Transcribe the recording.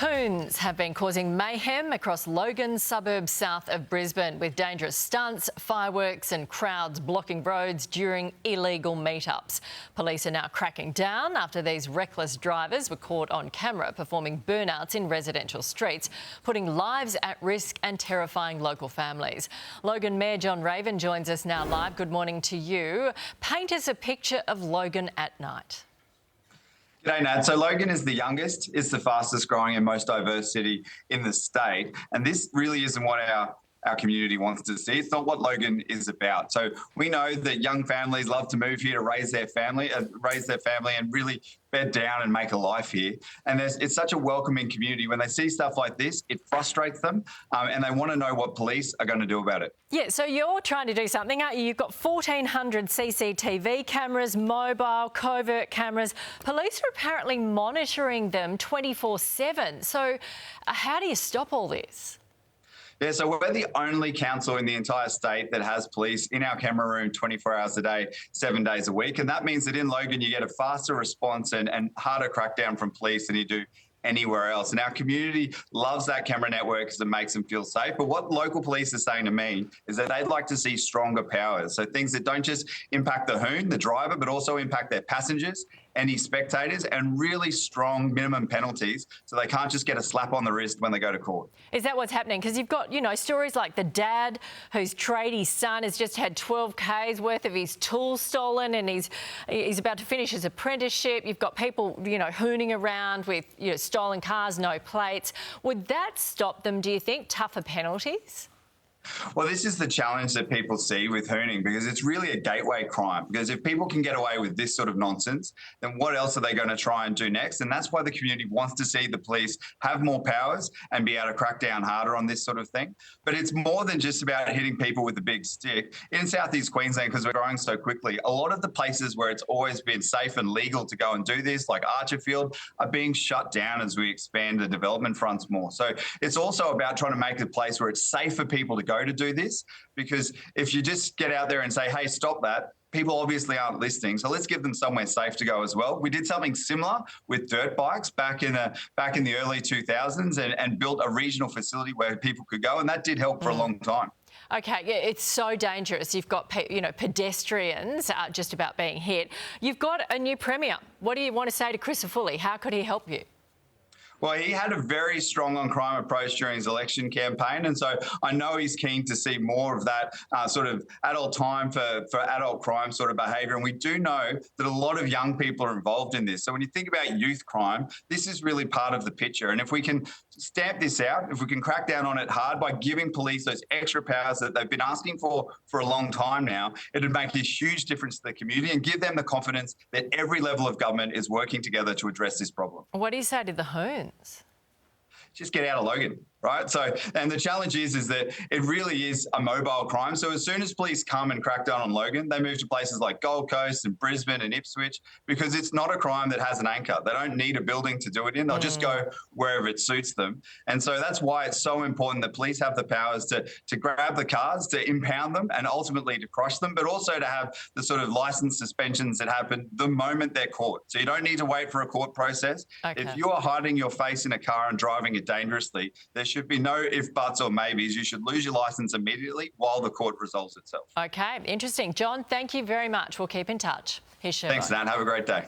Hoons have been causing mayhem across Logan, suburbs south of Brisbane, with dangerous stunts, fireworks and crowds blocking roads during illegal meetups. Police are now cracking down after these reckless drivers were caught on camera performing burnouts in residential streets, putting lives at risk and terrifying local families. Logan Mayor John Raven joins us now live. Good morning to you. Paint us a picture of Logan at night. G'day, Nat. So Logan is the youngest, it's the fastest growing and most diverse city in the state. And this really isn't what our community wants to see. It's not what Logan is about. So we know that young families love to move here to raise their family and really bed down and make a life here. And it's such a welcoming community. When they see stuff like this, it frustrates them and they want to know what police are going to do about it. Yeah, so you're trying to do something, aren't you? You've got 1,400 CCTV cameras, mobile, covert cameras. Police are apparently monitoring them 24/7. So how do you stop all this? Yeah, so we're the only council in the entire state that has police in our camera room 24 hours a day, 7 days a week. And that means that in Logan, you get a faster response and harder crackdown from police than you do anywhere else. And our community loves that camera network because it makes them feel safe. But what local police are saying to me is that they'd like to see stronger powers. So things that don't just impact the hoon, the driver, but also impact their passengers, any spectators, and really strong minimum penalties so they can't just get a slap on the wrist when they go to court. Is that what's happening? Because you've got, stories like the dad whose tradie son has just had 12 Ks worth of his tools stolen and he's about to finish his apprenticeship. You've got people, hooning around with, stolen cars, no plates. Would that stop them, do you think? Tougher penalties? Well, this is the challenge that people see with hooning, because it's really a gateway crime. Because if people can get away with this sort of nonsense, then what else are they going to try and do next? And that's why the community wants to see the police have more powers and be able to crack down harder on this sort of thing. But it's more than just about hitting people with a big stick. In southeast Queensland, because we're growing so quickly, a lot of the places where it's always been safe and legal to go and do this, like Archerfield, are being shut down as we expand the development fronts more. So it's also about trying to make a place where it's safe for people to go to do this, because if you just get out there and say, hey, stop that, people obviously aren't listening. So let's give them somewhere safe to go as well. We did something similar with dirt bikes back in the early 2000s and built a regional facility where people could go, and that did help for a long time. Okay, yeah, it's so dangerous. You've got, pedestrians just about being hit. You've got a new Premier. What do you want to say to Chris Foley? How could he help you? Well, he had a very strong on crime approach during his election campaign. And so I know he's keen to see more of that sort of adult time for adult crime sort of behaviour. And we do know that a lot of young people are involved in this. So when you think about youth crime, this is really part of the picture. And if we can stamp this out, if we can crack down on it hard by giving police those extra powers that they've been asking for a long time now, it would make a huge difference to the community and give them the confidence that every level of government is working together to address this problem. What do you say to the hoons? Just get out of Logan, right? So, and the challenge is that it really is a mobile crime. So as soon as police come and crack down on Logan, they move to places like Gold Coast and Brisbane and Ipswich, because it's not a crime that has an anchor. They don't need a building to do it in. They'll just go wherever it suits them. And so that's why it's so important that police have the powers to grab the cars, to impound them and ultimately to crush them, but also to have the sort of license suspensions that happen the moment they're caught. So you don't need to wait for a court process. Okay. If you are hiding your face in a car and driving it dangerously, there should be no if, buts or maybes. You should lose your licence immediately while the court resolves itself. Okay, interesting. John, thank you very much. We'll keep in touch. Here's Sherlock. Thanks, Nat. Have a great day.